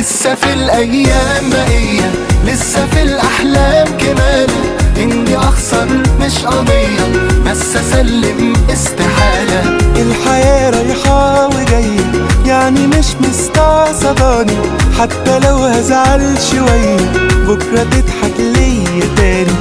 لسه في الايام بقية، لسه في الاحلام كمان. اني اخسر مش قضية، بس اسلم استحالة. الحياة رايحة وجاية، يعني مش مستعصباني. حتى لو هزعل شوية بكرة تضحك ليا تاني.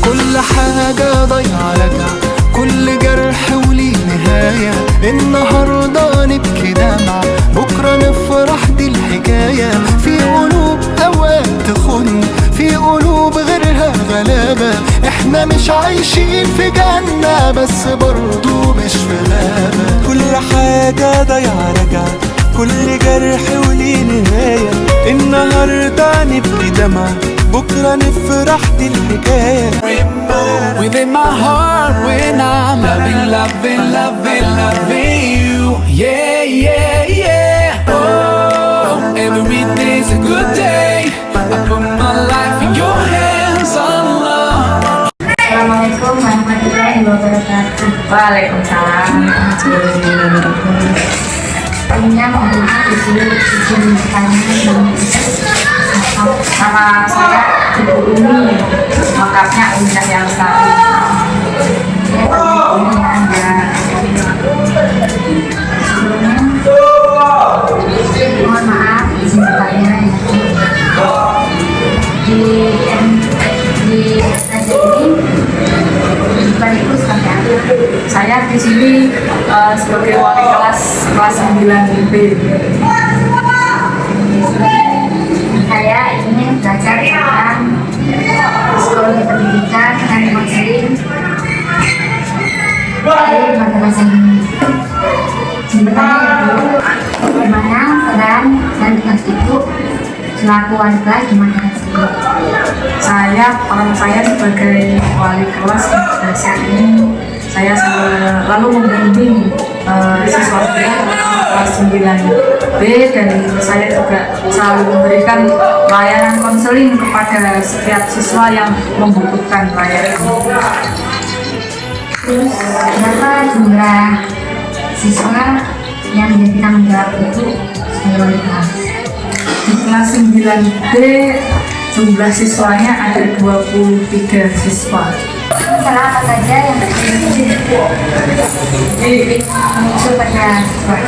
كل حاجة ضايعة راجعة، كل جرح وليه نهاية. النهاردة نبكي دمعة، بكرة نفرح، دي الحكاية. في قلوب أوقات تخن، في قلوب غيرها غلابة. احنا مش عايشين في جنة، بس برضو مش في غابة. كل حاجة ضايعة راجعة، كل جرح وليه نهاية. النهاردة نبكي دمعة، بكرة نفرح، دي الحكاية. Within my heart when I'm loving, loving, loving, loving you. Yeah, yeah, yeah. Oh, every day's a good day. I put my life in your hands, Allah. Assalamualaikum warahmatullahi wabarakatuh. Waalaikumsalam warahmatullahi wabarakatuh. Punya mengenai izin Nama saya Ibu Umi, lengkapnya Umi Cahya Lestari. mohon maaf izin bertanya di acara ini sekaligus seperti apa? Saya di sini sebagai wali kelas 9B. Saya ingin belajar tentang psikologi pendidikan dan konseling dari madrasah ini. Sebenarnya bagaimana peran dan tugas ibu selaku wali kelas di madrasah ini? Peran saya sebagai wali kelas di madrasah ini, saya selalu membimbing siswa kelas 9B, dan saya juga selalu memberikan layanan konseling kepada setiap siswa yang membutuhkan layanan. Terus berapa jumlah siswa yang menjadi tanggung jawab ibu sebagai wali kelas? Di kelas 9B jumlah siswanya ada 23 siswa. Masalah apa saja yang muncul pada siswa?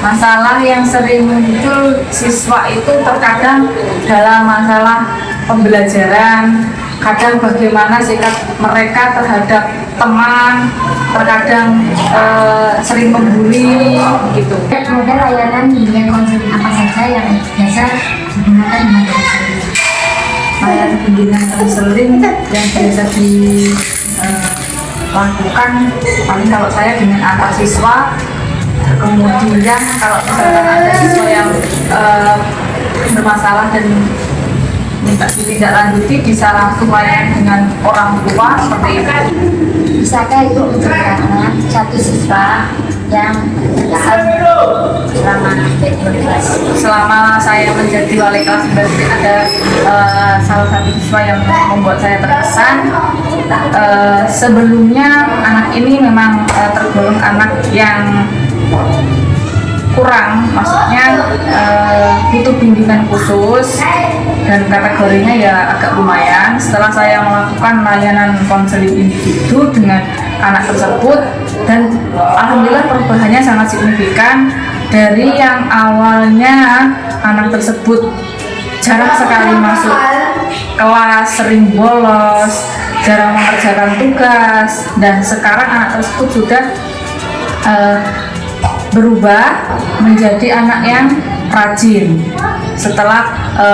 Masalah yang sering muncul siswa itu terkadang dalam masalah pembelajaran, kadang bagaimana sikap mereka terhadap teman, terkadang sering membuli gitu. Model layanan bimbingan konseling apa saja yang biasa digunakan di madrasah ini? Layanan bimbingan konseling yang biasa dilakukan paling kalau saya dengan antar siswa. Kemudian kalau misalkan ada siswa yang bermasalah dan minta ditindaklanjuti, bisa langsung layan dengan orang tua seperti itu. Bisakah ibu menceritakan satu siswa yang berkesan Selama saya menjadi wali kelas, berarti ada salah satu siswa yang membuat saya terkesan. Sebelumnya anak ini memang tergolong anak yang kurang, maksudnya butuh bimbingan khusus dan kategorinya ya agak lumayan. Setelah saya melakukan layanan konseling individu dengan anak tersebut, dan alhamdulillah perubahannya sangat signifikan. Dari yang awalnya anak tersebut jarang sekali masuk kelas, sering bolos, jarang mengerjakan tugas, dan sekarang anak tersebut sudah berubah menjadi anak yang rajin setelah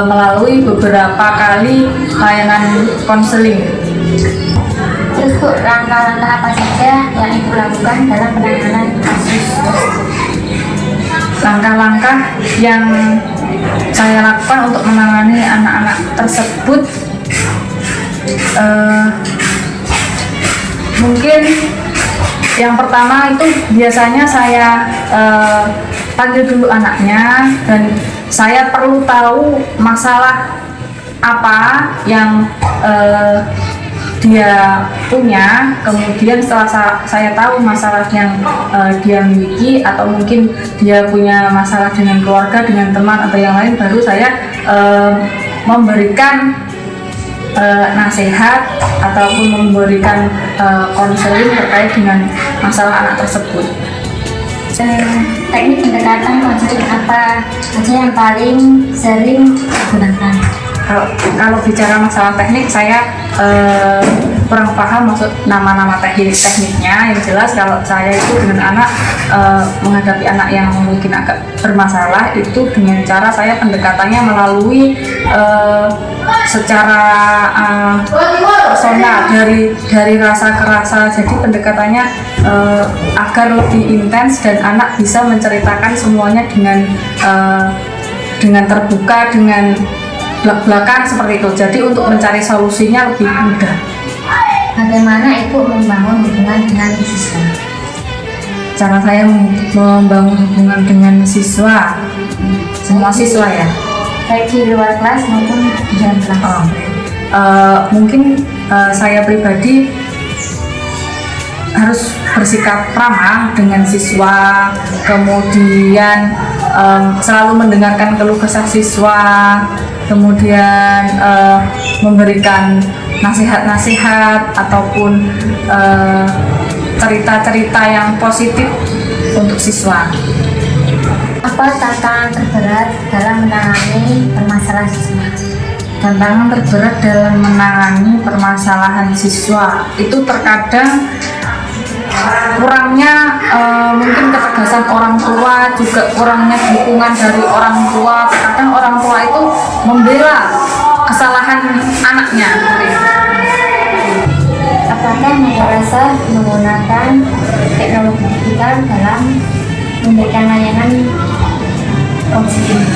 melalui beberapa kali layanan konseling. Terus Bu, langkah-langkah apa saja yang ibu lakukan dalam penanganan kasus? Langkah-langkah yang saya lakukan untuk menangani anak-anak tersebut, mungkin yang pertama itu biasanya saya panggil dulu anaknya, dan saya perlu tahu masalah apa yang dia punya, kemudian setelah saya tahu masalah yang dia miliki, atau mungkin dia punya masalah dengan keluarga, dengan teman atau yang lain, baru saya memberikan nasihat ataupun memberikan konseling terkait dengan masalah anak tersebut. Teknik pendekatan konseling apa aja yang paling sering digunakan? Kalau bicara masalah teknik, saya kurang paham maksud nama-nama tekniknya. Yang jelas kalau saya itu dengan anak menghadapi anak yang mungkin agak bermasalah, itu dengan cara saya pendekatannya melalui secara personal, dari rasa ke rasa. Jadi pendekatannya agar lebih intens dan anak bisa menceritakan semuanya dengan terbuka, dengan belak-belakan seperti itu. Jadi untuk mencari solusinya lebih mudah. Bagaimana Ibu membangun hubungan dengan siswa? Cara saya membangun hubungan dengan siswa, semua siswa ya, Baik di luar kelas maupun di dalam kelas. Mungkin saya pribadi harus bersikap ramah dengan siswa, kemudian selalu mendengarkan keluh kesah siswa, kemudian memberikan nasihat-nasihat ataupun cerita-cerita yang positif untuk siswa. Apa tantangan terberat dalam menangani permasalahan siswa? Tantangan terberat dalam menangani permasalahan siswa itu terkadang kurangnya mungkin ketegasan orang tua, juga kurangnya dukungan dari orang tua. Kadang orang tua itu membela kesalahan anaknya. Apakah madrasah menggunakan teknologi digital dalam memberikan layanan konseling?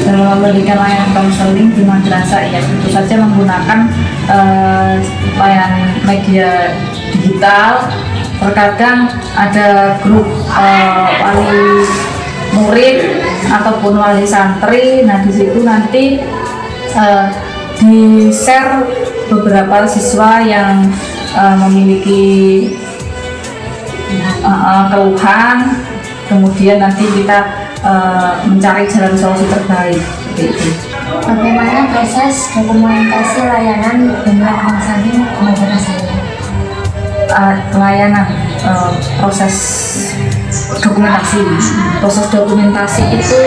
Dalam memberikan layanan konseling di madrasah, ya tentu saja menggunakan layanan media digital. Terkadang ada grup wali murid ataupun wali santri. Nah, di situ nanti di-share beberapa siswa yang memiliki keluhan, kemudian nanti kita mencari jalan solusi terbaik. Gitu. Bagaimana proses dokumentasi layanan dengan konseling madrasah? Layanan proses dokumentasi itu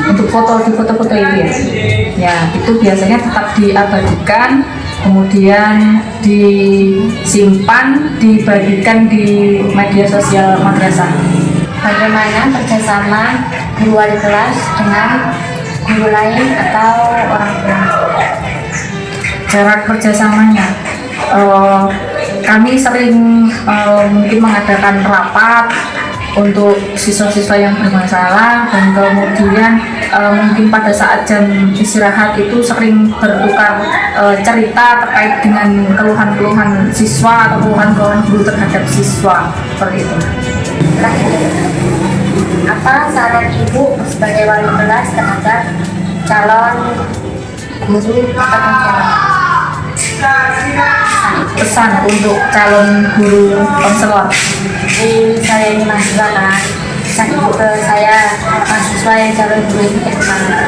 untuk foto-foto itu ya itu biasanya tetap diabadikan, kemudian disimpan, dibagikan di media sosial madrasah. Bagaimana kerjasama guru wali kelas dengan guru lain atau orang tua? Cara kerjasamanya, kami sering mungkin mengadakan rapat untuk siswa-siswa yang bermasalah, dan kemudian mungkin pada saat jam istirahat itu sering bertukar cerita terkait dengan keluhan-keluhan siswa atau keluhan-keluhan guru terhadap siswa, seperti itu. Apa saran Ibu sebagai wali kelas terhadap calon guru atau pengajar? Pesan untuk calon guru konselor. Saya ini mahasiswa kan, pesan Ibu ke saya mahasiswa yang calon guru ini kayak gimana?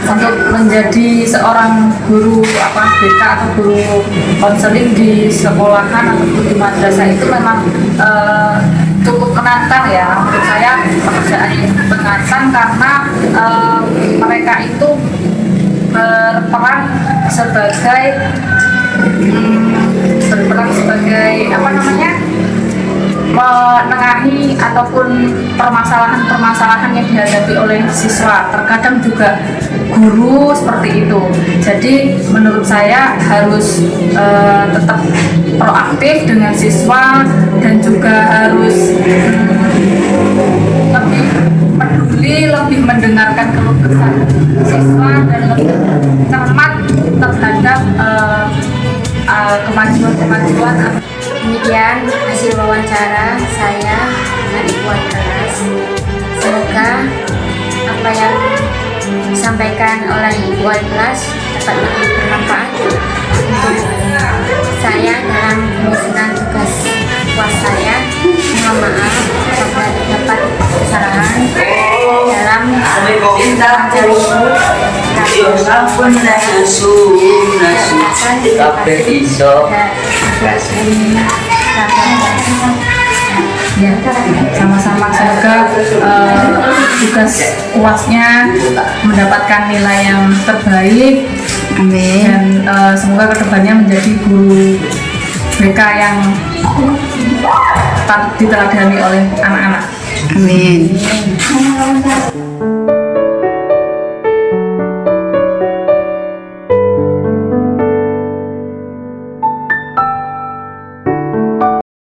Untuk menjadi seorang guru BK atau guru konseling di sekolahan atau di madrasah itu memang cukup menantang ya. Menurut saya pekerjaan yang menantang karena mereka itu berperan sebagai menengahi ataupun permasalahan-permasalahan yang dihadapi oleh siswa. Terkadang juga guru seperti itu. Jadi menurut saya harus tetap proaktif dengan siswa, dan juga harus lebih peduli, lebih mendengarkan keluh kesah siswa, dan lebih cermat terhadap kemajuan. Demikian hasil wawancara saya dengan Ibu wali kelas. Semoga apa yang disampaikan oleh Ibu wali kelas dapat lebih bermanfaat untuk saya dalam menyelesaikan tugas UAS saya. Mohon maaf apabila terdapat kesalahan dalam materi Sampun nasu kabeh iso. Ya, sama-sama semoga tugas UASnya mendapatkan nilai yang terbaik. Amin. Dan semoga kedepannya menjadi guru BK yang diteladani oleh anak-anak. Amin.